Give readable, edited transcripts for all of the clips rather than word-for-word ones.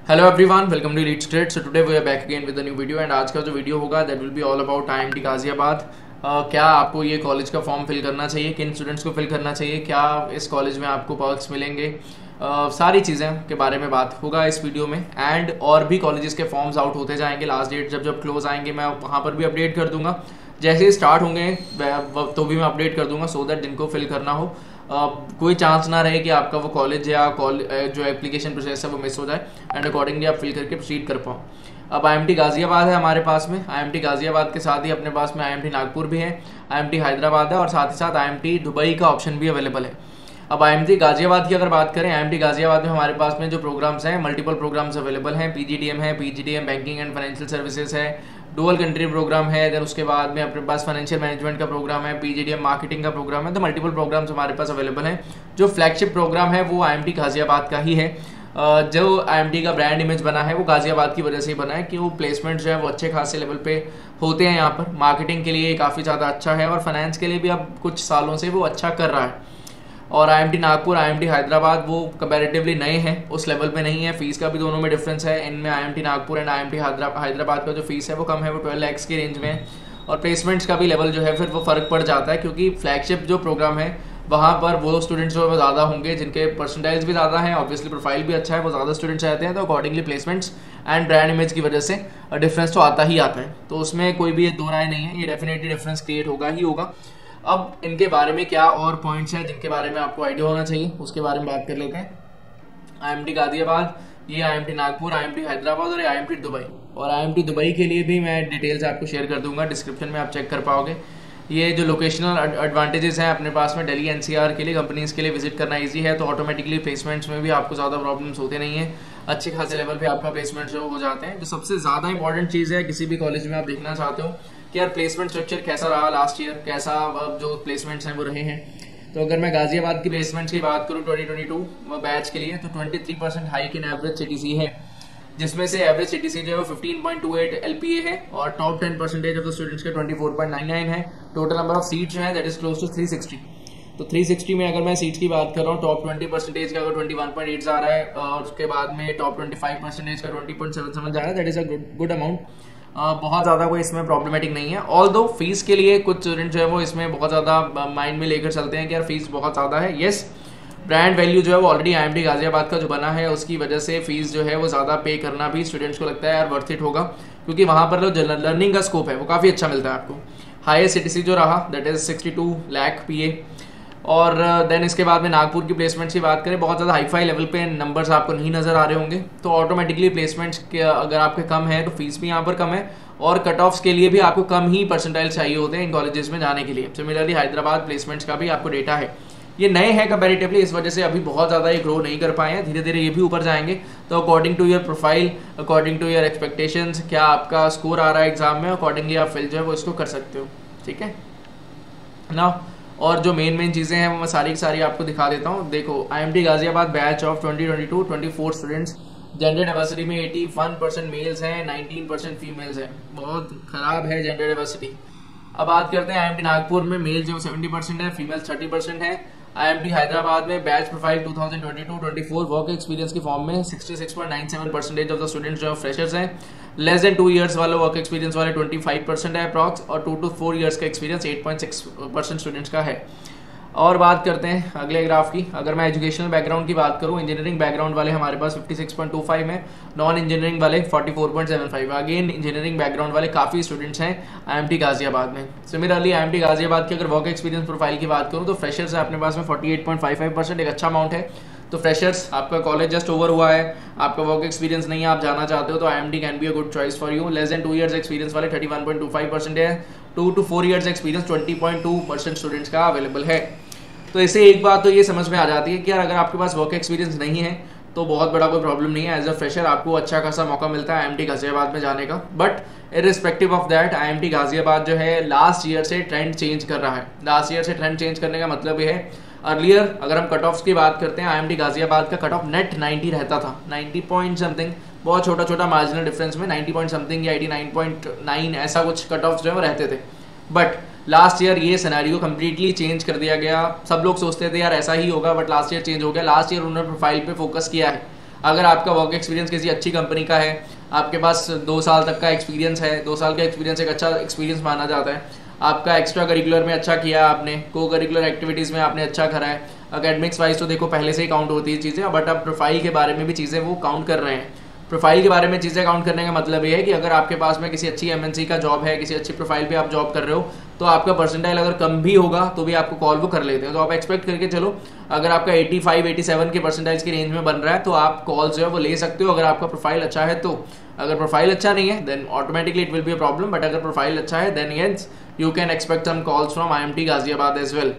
Hello everyone, welcome to Lead Straight. So today we are back again with a new video and आज का जो video होगा that will be all about IMT Ghaziabad. क्या आपको ये college का form fill करना चाहिए, किन स्टूडेंट्स को फिल करना चाहिए, क्या इस कॉलेज में आपको पर्क्स मिलेंगे, सारी चीज़ें के बारे में बात होगा इस वीडियो में। एंड और भी कॉलेजेस के फॉर्म्स आउट होते जाएंगे, लास्ट डेट जब जब क्लोज आएंगे मैं वहाँ पर भी अपडेट कर दूंगा। जैसे ही स्टार्ट होंगे तो भी मैं अपडेट कर दूंगा सो दैट जिनको फिल करना हो कोई चांस ना रहे कि आपका वो कॉलेज या जो एप्लीकेशन प्रोसेस है वो मिस हो जाए एंड अकॉर्डिंगली आप फिल करके प्रोसीड कर पाओ। अब आईएमटी गाजियाबाद है हमारे पास में। आईएमटी गाजियाबाद के साथ ही अपने पास में आईएमटी नागपुर भी है, आईएमटी हैदराबाद है और साथ ही साथ आईएमटी दुबई का ऑप्शन भी अवेलेबल है। अब आईएमटी गाजियाबाद की अगर बात करें, आईएमटी गाजियाबाद में हमारे पास में जो प्रोग्राम्स हैं, मल्टीपल प्रोग्राम्स अवेलेबल हैं। पीजीडीएम है, PGDM banking and financial services है, डुअल कंट्री प्रोग्राम है, देन उसके बाद में अपने पास फाइनेंशियल मैनेजमेंट का प्रोग्राम है, पीजीडीएम मार्केटिंग का प्रोग्राम है। तो मल्टीपल प्रोग्राम्स हमारे पास अवेलेबल हैं। जो फ्लैगशिप प्रोग्राम है वो आईएमटी गाजियाबाद का ही है। जो आईएमटी का ब्रांड इमेज बना है वो गाजियाबाद की वजह से ही बना है कि वो प्लेसमेंट जो है वो अच्छे खासे लेवल पे होते हैं यहाँ पर। मार्केटिंग के लिए काफ़ी ज़्यादा अच्छा है और फाइनेंस के लिए भी अब कुछ सालों से वो अच्छा कर रहा है। और आईएमटी नागपुर, आईएमटी हैदराबाद वो कंपैरेटिवली नए हैं, उस लेवल पे नहीं है। फीस का भी दोनों में डिफरेंस है। इनमें IMT Nagpur and IMT Hyderabad का जो फीस है वो कम है, वो 12 लाख की रेंज में है। और प्लेसमेंट्स का भी लेवल जो है फिर वो फ़र्क पड़ जाता है, क्योंकि फ्लैगशिप जो प्रोग्राम है वहाँ पर वो स्टूडेंट्स जो है ज़्यादा होंगे जिनके परसेंटाइज भी ज़्यादा है, ऑब्वियसली प्रोफाइल भी अच्छा है, वो ज़्यादा स्टूडेंट्स रहते हैं। तो accordingly placements and brand image की वजह से डिफरेंस तो आता ही आता है। तो उसमें कोई भी दो राय नहीं है, ये डेफिनेटली डिफरेंस क्रिएट होगा ही होगा। अब इनके बारे में क्या और पॉइंट्स हैं जिनके बारे में आपको आइडिया होना चाहिए, उसके बारे में बात कर लेते हैं। आईएमटी गाजियाबाद, ये आईएमटी नागपुर, आईएमटी हैदराबाद और आईएमटी दुबई। और आईएमटी दुबई के लिए भी मैं डिटेल्स आपको शेयर कर दूंगा, डिस्क्रिप्शन में आप चेक कर पाओगे। ये जो लोकेशनल एडवांटेजेस हैं अपने पास में, दिल्ली एनसीआर के लिए कंपनीज के लिए विजिट करना ईजी है, तो ऑटोमेटिकली प्लेसमेंट्स में भी आपको ज़्यादा प्रॉब्लम्स होते नहीं है। अच्छे खासे लेवल पे आपका प्लेसमेंट जो हो जाते हैं। जो सबसे ज़्यादा इंपॉर्टेंट चीज़ है किसी भी कॉलेज में आप देखना चाहते हो कि यार प्लेसमेंट स्ट्रक्चर कैसा रहा लास्ट ईयर, कैसा जो प्लेसमेंट्स हैं वो रहे हैं। तो अगर मैं गाजियाबाद की प्लेसमेंट्स की बात करूँ 2022 बैच के लिए, तो 23% हाइक इन एवरेज सीटीसी है, जिसमें से एवरेज सीटीसी जो है वो 15.28 एलपीए है और टॉप 10% ऑफ द स्टूडेंट्स के 24.99 है। टोटल नंबर ऑफ सीट जो है दैट इज क्लोज टू 360। तो 360 में अगर मैं सीट्स की बात कर रहा हूँ, टॉप 20% का अगर 21.8 जा रहा है और उसके बाद में टॉप 25% का 20.77 जा रहा है, that is a good amount. बहुत ज़्यादा कोई इसमें प्रॉब्लमेटिक नहीं है। ऑल दो फीस के लिए कुछ स्टूडेंट जो है वो इसमें बहुत ज़्यादा माइंड में लेकर चलते हैं कि यार फीस बहुत ज़्यादा है। येस, ब्रांड वैल्यू जो है वो ऑलरेडी आईएमटी गाजियाबाद का जो बना है उसकी वजह से फीस जो है वो ज़्यादा पे करना भी स्टूडेंट्स को लगता है यार वर्थ इट होगा, क्योंकि वहाँ पर जो लर्निंग का स्कोप है वो काफ़ी अच्छा मिलता है आपको। हाईएस्ट सीटीसी जो रहा दैट इज 62 लाख पीए। और देन इसके बाद में नागपुर की प्लेसमेंट्स की बात करें, बहुत ज़्यादा हाईफाई लेवल पे नंबर्स आपको नहीं नज़र आ रहे होंगे। तो ऑटोमेटिकली प्लेसमेंट्स के अगर आपके कम है तो फीस भी यहाँ पर कम है और कट ऑफ्स के लिए भी आपको कम ही परसेंटाइल चाहिए होते हैं इन कॉलेजेस में जाने के लिए। सिमिलरली हैदराबाद प्लेसमेंट्स का भी आपको डेटा है, ये नए हैं कंपैरेटिवली, इस वजह से अभी बहुत ज़्यादा ये ग्रो नहीं कर पाए हैं। धीरे धीरे ये भी ऊपर जाएंगे। तो according to your profile, according to your expectations, क्या आपका स्कोर आ रहा है एग्जाम में, अकॉर्डिंगली आप फिल जो है वो इसको कर सकते हो। ठीक है ना। और जो मेन चीज़ें हैं वो मैं सारी की सारी आपको दिखा देता हूँ। देखो, IMT Ghaziabad batch of 2022-24 students, gender diversity में 81% मेल्स हैं, 19% फीमेल्स हैं। बहुत खराब है जेंडर डाइवर्सिटी। अब बात करते हैं आईएमटी नागपुर में, मेल जो 70% है, फीमेल 30% है। आईएमटी हैदराबाद में बैच प्रोफाइल 2022-24 वर्क एक्सपीरियंस के फॉर्म में 66.97% ऑफ द स्टूडेंट्स जो फ्रेशर्स हैं। लेस देन 2 ईयर्स वाले वर्क एक्सपीरियंस वाले 25% है अप्रॉक्स, और 2 to 4 ईयर्स का एक्सपीरियंस 8.6% स्टूडेंट्स का है। और बात करते हैं अगले ग्राफ की। अगर मैं एजुकेशनल बैकग्राउंड की बात करूं, इंजीनियरिंग बैकग्राउंड वाले हमारे पास 56.25 है, नॉन इंजीनियरिंग वाले 44.75। अगेन इंजीनियरिंग बैकग्राउंड वाले काफ़ी स्टूडेंट्स हैं आईएमटी गाजियाबाद में। सिमिलरली आईएमटी गाजियाबाद की अगर वर्क एक्सपीरियंस प्रोफाइल की बात करूं तो फ्रेशर्स है अपने पास में 48.55%, एक अच्छा अमाउंट है। तो फ्रेशर्स, आपका कॉलेज जस्ट ओवर हुआ है, आपका वर्क एक्सपीरियंस नहीं है, आप जाना चाहते हो तो IMT can be a good choice for you. Less than 2 years experience वाले 31.25% है, 2 to 4 ईयर्स एक्सपीरियंस 20.2% स्टूडेंट्स का अवेलेबल है। तो इससे एक बात तो ये समझ में आ जाती है कि यार अगर आपके पास वर्क एक्सपीरियंस नहीं है तो बहुत बड़ा कोई प्रॉब्लम नहीं है। एज अ फ्रेशर आपको अच्छा खासा मौका मिलता है आईएमटी गाजियाबाद में जाने का। But irrespective of that, IMT Ghaziabad जो है लास्ट ईयर से ट्रेंड चेंज कर रहा है। लास्ट ईयर से ट्रेंड चेंज करने का मतलब ये है, अर्लियर अगर हम कट ऑफ्स की बात करते हैं, आईएमटी गाजियाबाद का कट ऑफ नेट 90 रहता था, 90 पॉइंट समथिंग, बहुत छोटा छोटा मार्जिनल डिफरेंस में 90 पॉइंट समथिंग या 89.9 ऐसा कुछ कट ऑफ्स जो है वो रहते थे। बट लास्ट ईयर ये सिनेरियो कंप्लीटली चेंज कर दिया गया। सब लोग सोचते थे यार ऐसा ही होगा, बट लास्ट ईयर चेंज हो गया। लास्ट ईयर उन्होंने प्रोफाइल पे फोकस किया है। अगर आपका वर्क एक्सपीरियंस किसी अच्छी कंपनी का है, आपके पास 2 साल तक का एक्सपीरियंस है, 2 साल का एक्सपीरियंस एक अच्छा एक्सपीरियंस माना जाता है, आपका एक्स्ट्रा करिकुलर में अच्छा किया आपने, को करिकुलर एक्टिविटीज़ में आपने अच्छा करा है, अकेडमिक्स वाइज तो देखो पहले से ही काउंट होती है चीज़ें, बट अब प्रोफाइल के बारे में भी चीज़ें वो काउंट कर रहे हैं। प्रोफाइल के बारे में चीज़ें काउंट करने का मतलब ये है कि अगर आपके पास में किसी अच्छी एमएनसी का जॉब है, किसी अच्छी प्रोफाइल पे आप जॉब कर रहे हो, तो आपका परसेंटाइल अगर कम भी होगा तो भी आपको कॉल वो कर लेते हैं। तो आप एक्सपेक्ट करके चलो, अगर आपका 85 87 के परसेंटाइल्स की रेंज में बन रहा है तो आप कॉल जो है वो ले सकते हो, अगर आपका प्रोफाइल अच्छा है तो। अगर प्रोफाइल अच्छा नहीं है then automatically it will be a problem, but अगर प्रोफाइल अच्छा है then yes you can expect some calls from IMT Ghaziabad as well.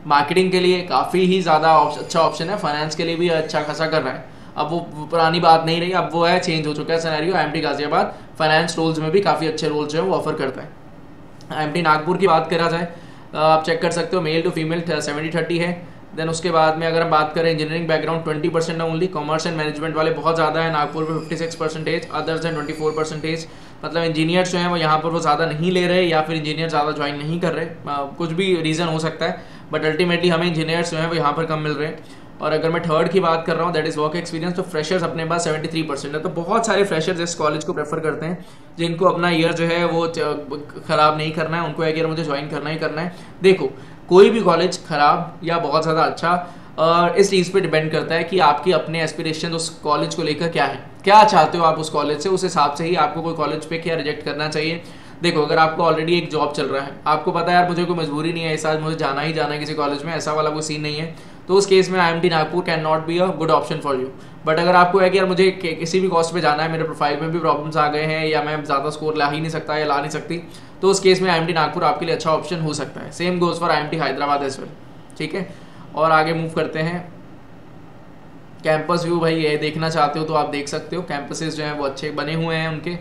Marketing के लिए काफ़ी ही ज़्यादा अच्छा ऑप्शन है, फाइनेंस के लिए भी अच्छा खासा कर रहा है। अब वो पुरानी बात नहीं रही, अब वो है, चेंज हो चुका है scenario. IMT Ghaziabad finance roles में भी काफ़ी अच्छे रोल्स जो है वो ऑफर करता है। IMT नागपुर की बात करा जाए, आप चेक कर सकते हो, मेल टू फीमेल 70-30 है। देन उसके बाद में अगर हम बात करें इंजीनियरिंग बैकग्राउंड 20% है ओनली, कॉमर्स एंड मैनेजमेंट वाले बहुत ज़्यादा है, नागपुर में 56%, अदर्स हैं 24%। मतलब इंजीनियर जो हैं वो यहाँ पर वो ज़्यादा नहीं ले रहे, या फिर इंजीनियर ज़्यादा ज्वाइन नहीं कर रहे, कुछ भी रीज़न हो सकता है, बट अल्टीमेटली हमें इंजीनियर्स जो हैं वो यहाँ पर कम मिल रहे हैं। और अगर मैं थर्ड की बात कर रहा हूँ दैट इज़ वर्क एक्सपीरियंस, तो फ्रेशर्स अपने पास 73% है। तो बहुत सारे फ्रेशर्स इस कॉलेज को प्रेफर करते हैं जिनको अपना ईयर जो है वो ख़राब नहीं करना है, उनको एक ईयर मुझे ज्वाइन करना ही करना है। देखो, कोई भी कॉलेज ख़राब या बहुत ज़्यादा अच्छा इस चीज़ पे डिपेंड करता है कि आपकी अपने एस्पिरेशन उस कॉलेज को लेकर क्या है, क्या चाहते हो आप उस कॉलेज से, उस हिसाब से ही आपको कोई कॉलेज पे क्या रिजेक्ट करना चाहिए। देखो, अगर आपको ऑलरेडी एक जॉब चल रहा है, आपको पता है यार मुझे कोई मजबूरी नहीं है इस आज मुझे जाना ही जाना है किसी कॉलेज में, ऐसा वाला कोई सीन नहीं है, तो उस केस में IMT Nagpur can not be a good option for you. But अगर आपको है कि यार मुझे किसी भी कॉस्ट पे जाना है, मेरे प्रोफाइल में भी प्रॉब्लम्स आ गए हैं, या मैं ज़्यादा स्कोर ला ही नहीं सकता या ला नहीं सकती, तो उस केस में IMT नागपुर आपके लिए अच्छा ऑप्शन हो सकता है। Same goes for IMT Hyderabad as well. ठीक है, और आगे मूव करते हैं। कैंपस व्यू भाई ये देखना चाहते हो तो आप देख सकते हो, कैंपसेस जो हैं वो अच्छे बने हुए हैं, उनके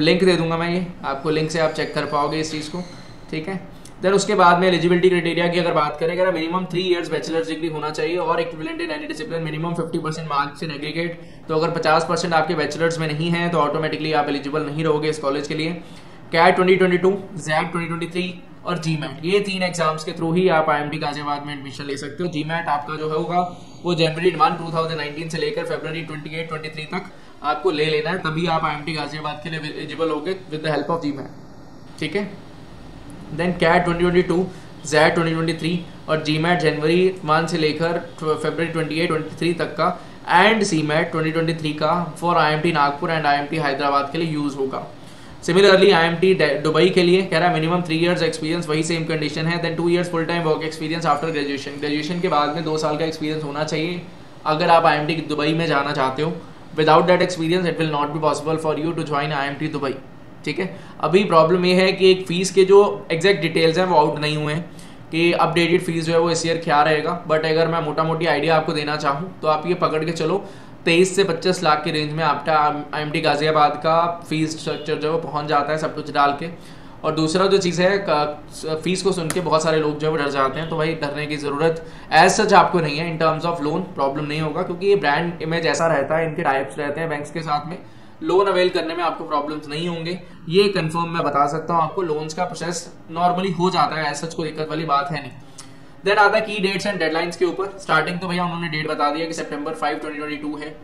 लिंक दे दूंगा मैं, ये आपको लिंक से आप चेक कर पाओगे इस चीज़ को। ठीक है, देन उसके बाद में एलिजिबिलिटी क्राइटेरिया की अगर बात करें, अगर मिनिमम 3 इयर्स बैचलर्स डिग्री होना चाहिए और equivalent in any discipline, minimum 50% marks in aggregate. तो अगर 50% आपके बैचलर्स में नहीं है तो ऑटोमेटिकली आप एलिजिबल नहीं रहोगे इस कॉलेज के लिए। कैट 2022, जैक 2023 और GMAT, ये 3 एग्जाम्स के थ्रू ही आप IMT गाजियाबाद में एडमिशन ले सकते हो। GMAT आपका जो होगा वो जनवरी 1 2019 से लेकर फरवरी 28-23 तक आपको ले लेना है, तभी आप IMT गाजियाबाद के लिए एलिजिबल होगे with the help of GMAT। ठीक है, देन कैट 2022, जैट 2023 और GMAT जनवरी 1 से लेकर फरवरी 28-23 तक का, एंड CMAT 2023 का for IMT Nagpur and IMT Hyderabad के लिए यूज होगा। सिमिलरली IMT दुबई के लिए कह रहा है मिनिमम 3 इयर्स एक्सपीरियंस, वही सेम कंडीशन है। Then 2 years full time work experience after graduation, graduation के बाद में 2 साल का एक्सपीरियंस होना चाहिए अगर आप IMT दुबई में जाना चाहते हो। Without that experience it will not be possible for you to join IMT Dubai. ठीक है, अभी प्रॉब्लम ये है कि एक फीस के जो एग्जैक्ट डिटेल्स हैं वो आउट नहीं हुए हैं कि अपडेटेड फीस जो है वो इस ईयर क्या रहेगा, बट अगर मैं मोटा मोटी आइडिया आपको देना चाहूँ तो आप ये पकड़ के चलो 23 से 25 लाख के रेंज में आपका IMT गाजियाबाद का फीस स्ट्रक्चर जो है पहुँच जाता है सब कुछ डाल के। और दूसरा जो चीज़ है, फीस को सुन के बहुत सारे लोग जो है डर जाते हैं, तो भाई डरने की ज़रूरत एज सच आपको नहीं है। In terms of loan problem नहीं होगा, क्योंकि ये ब्रांड इमेज ऐसा रहता है, इनके टाइप्स रहते हैं बैंक्स के साथ में, लोन अवेल करने में आपको प्रॉब्लम्स नहीं होंगे, ये कंफर्म मैं बता सकता हूँ आपको। लोन्स का प्रोसेस नॉर्मली हो जाता है, एज सच कोई दिक्कत वाली बात है नहीं। देन आता है की डेट्स एंड डेडलाइंस के ऊपर। स्टार्टिंग तो भैया उन्होंने डेट बता दिया कि सितंबर 5, 2022 है,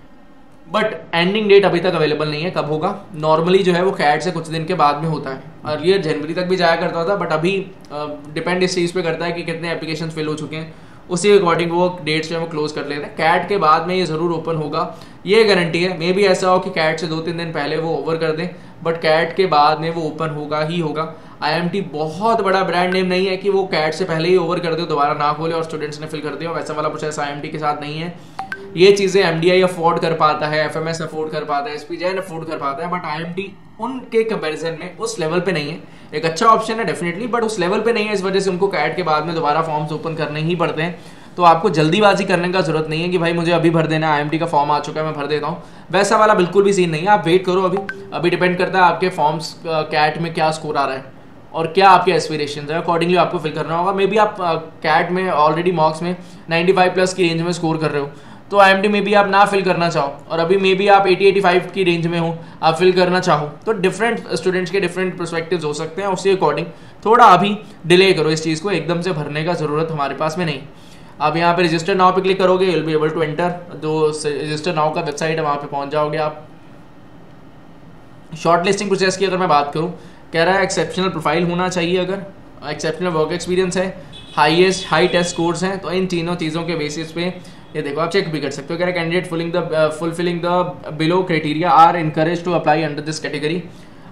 बट एंडिंग डेट अभी तक अवेलेबल नहीं है। कब होगा? नॉर्मली जो है वो कैट से कुछ दिन के बाद में होता है, अर्लियर जनवरी तक भी जाया करता था, बट अभी डिपेंड इस चीज़ पे करता है कि कितने एप्लीकेशन फिल हो चुके हैं, उसी के अकॉर्डिंग वो डेट्स जो है वो क्लोज कर लेते हैं। कैट के बाद में ये ज़रूर ओपन होगा, ये गारंटी है। मे भी ऐसा हो कि कैट से 2-3 दिन पहले वो ओवर कर दें, बट कैट के बाद में वो ओपन होगा ही होगा। IMT बहुत बड़ा ब्रांड नेम नहीं है कि वो कैट से पहले ही ओवर कर दे, दोबारा ना खोले और स्टूडेंट्स ने फिल कर दिया, वैसा वाला प्रोसेस IMT के साथ नहीं है। ये चीज़ें MDI अफोर्ड कर पाता है, FMS अफोर्ड कर पाता है, SP जैन अफोर्ड कर पाता है, बट IMT उनके कंपैरिजन में उस लेवल पे नहीं है। एक अच्छा ऑप्शन है डेफिनेटली, बट उस लेवल पे नहीं है, इस वजह से उनको कैट के बाद में दोबारा फॉर्म्स ओपन करने ही पड़ते हैं। तो आपको जल्दीबाजी करने का जरूरत नहीं है कि भाई मुझे अभी भर देना है, IMT का फॉर्म आ चुका है मैं भर देता हूँ, वैसा वाला बिल्कुल भी सीन नहीं है। आप वेट करो, अभी डिपेंड करता है आपके फॉर्म्स कैट में क्या स्कोर आ रहा है और क्या आपके एस्पिरेशन है, अकॉर्डिंगली आपको फिल करना होगा। मे बी आप कैट में ऑलरेडी मार्क्स में 95+ की रेंज में स्कोर कर रहे हो, तो IMT में भी आप ना फिल करना चाहो, और अभी मे बी आप 80-85 की रेंज में हो, आप फिल करना चाहो, तो डिफरेंट स्टूडेंट्स के डिफरेंट पर्सपेक्टिव्स हो सकते हैं। उसके अकॉर्डिंग थोड़ा अभी डिले करो इस चीज़ को, एकदम से भरने का ज़रूरत हमारे पास में नहीं। आप यहाँ पे रजिस्टर नाउ पे क्लिक करोगे, you will be able to enter. जो रजिस्टर नाउ का वेबसाइट है वहाँ पे पहुँच जाओगे आप। शॉर्ट लिस्टिंग प्रोसेस की अगर मैं बात करूँ, कह रहा है एक्सेप्शनल प्रोफाइल होना चाहिए, अगर एक्सेप्शनल वर्क एक्सपीरियंस है, हाई टेस्ट स्कोर्स हैं, तो इन तीनों चीज़ों के बेसिस पे ये देखो आप चेक भी कर सकते हो। कह रहा है candidate fulfilling the below criteria are encourage to apply under this category,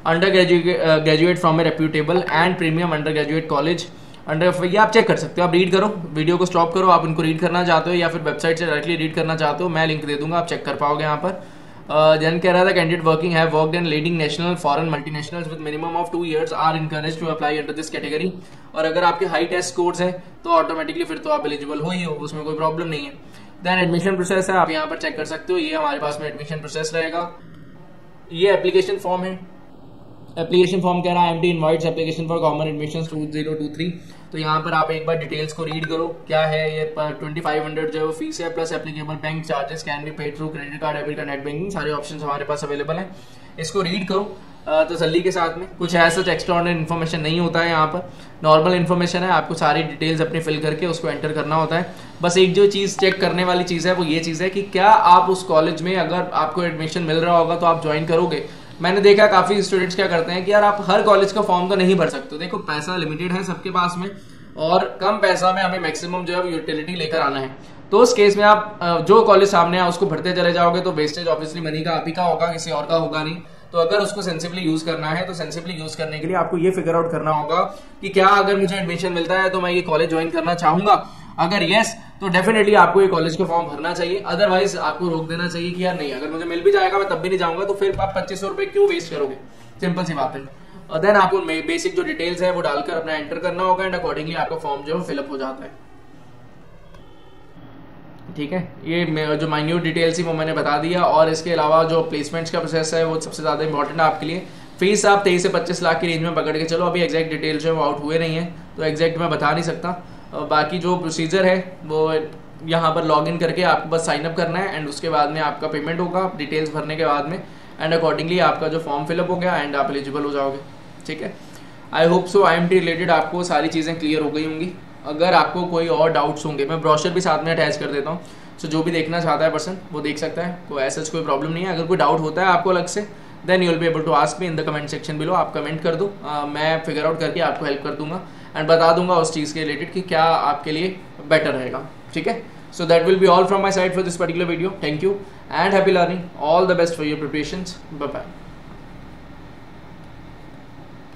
under graduate from a reputable and premium under graduate college under. ये आप चेक कर सकते हो। आप रीड करो, वीडियो को स्टॉप करो, आप इनको रीड करना चाहते हो या फिर वेबसाइट से डायरेक्टली रीड करना चाहते हो, मैं लिंक दे दूंगा, आप चेक कर पाओगे यहाँ पर। देन कह रहा था candidate working have worked in leading national foreign multinationals with minimum of 2 years are encourage to apply under this category. और अगर आपके हाई टेस्ट स्कोर्स हैं तो ऑटोमेटिकली फिर तो आप एलिजिबल हो ही हो, उसमें कोई प्रॉब्लम नहीं है। देन एडमिशन प्रोसेस है, आप यहाँ पर चेक कर सकते हो। ये हमारे पास में एडमिशन प्रोसेस रहेगा। ये एप्लीकेशन फॉर्म है। एप्लीकेशन फॉर्म कह रहा है MT invites application for common admission 2023। तो यहाँ पर आप एक बार डिटेल्स को रीड करो, क्या है ये 2500 जो फीस है plus applicable bank charges can be paid through credit card, debit card, net banking, सारे ऑप्शंस हमारे पास अवेलेबल हैं। इसको रीड करो तसल्ली के साथ में। कुछ ऐसा एक्स्ट्राऑर्डिनरी इन्फॉर्मेशन नहीं होता है यहाँ पर, नॉर्मल इन्फॉर्मेशन है। आपको सारी डिटेल्स अपनी फिल करके उसको एंटर करना होता है। बस एक जो चीज़ चेक करने वाली चीज़ है वो ये चीज़ है कि क्या आप उस कॉलेज में अगर आपको एडमिशन मिल रहा होगा तो आप ज्वाइन करोगे। मैंने देखा काफ़ी स्टूडेंट्स क्या करते हैं कि यार आप हर कॉलेज का फॉर्म तो नहीं भर सकते। देखो पैसा लिमिटेड है सबके पास में, और कम पैसा में हमें मैक्सिमम जो है यूटिलिटी लेकर आना है। तो उस केस में आप जो कॉलेज सामने है उसको भरते चले जाओगे तो वेस्टेज ऑब्वियसली मनी का आप ही का होगा, किसी और का होगा नहीं। तो अगर उसको सेंसिबली यूज करना है तो सेंसिबली यूज करने के लिए आपको ये फिगर आउट करना होगा कि क्या अगर मुझे एडमिशन मिलता है तो मैं ये कॉलेज ज्वाइन करना चाहूंगा। अगर यस तो डेफिनेटली आपको ये कॉलेज का फॉर्म भरना चाहिए, अदरवाइज आपको रोक देना चाहिए कि यार नहीं, अगर मुझे मिल भी जाएगा मैं तब भी नहीं जाऊंगा। तो फिर आप 2500 रुपए क्यों वेस्ट करोगे, सिंपल सी बात है। और देन आपको बेसिक जो डिटेल्स है वो डालकर अपना एंटर करना होगा एंड अकॉर्डिंगली आपका फॉर्म जो है फिलअप हो जाता है। ठीक है, ये जो माइन्यूट डिटेल्स थी वो मैंने बता दिया। और इसके अलावा जो प्लेसमेंट्स का प्रोसेस है वो सबसे ज़्यादा इंपॉर्टेंट है आपके लिए। फीस आप 23 से 25 लाख की रेंज में पकड़ के चलो। अभी एग्जैक्ट डिटेल्स जो है वो आउट हुए नहीं है तो एग्जैक्ट मैं बता नहीं सकता। बाकी जो प्रोसीजर है वो यहाँ पर लॉग इन करके आपको बस साइन अप करना है एंड उसके बाद में आपका पेमेंट होगा डिटेल्स भरने के बाद में, एंड अकॉर्डिंगली आपका जो फॉर्म फिलअप हो गया एंड आप एलिजिबल हो जाओगे। ठीक है, I hope so IMT related आपको सारी चीज़ें क्लियर हो गई होंगी। अगर आपको कोई और डाउट्स होंगे, मैं ब्रोशर भी साथ में अटैच कर देता हूँ, सो जो भी देखना चाहता है पर्सन वो देख सकता है, कोई ऐसा कोई प्रॉब्लम नहीं है। अगर कोई डाउट होता है आपको अलग से, then you will be able to ask me in the comment section below. आप कमेंट कर दो, मैं फिगर आउट करके आपको हेल्प कर दूंगा एंड बता दूंगा उस चीज़ के रिलेटेड कि क्या आपके लिए बेटर रहेगा। ठीक है, so that will be all from my side for this particular video. Thank you and happy learning, all the best for your preparations, bye bye.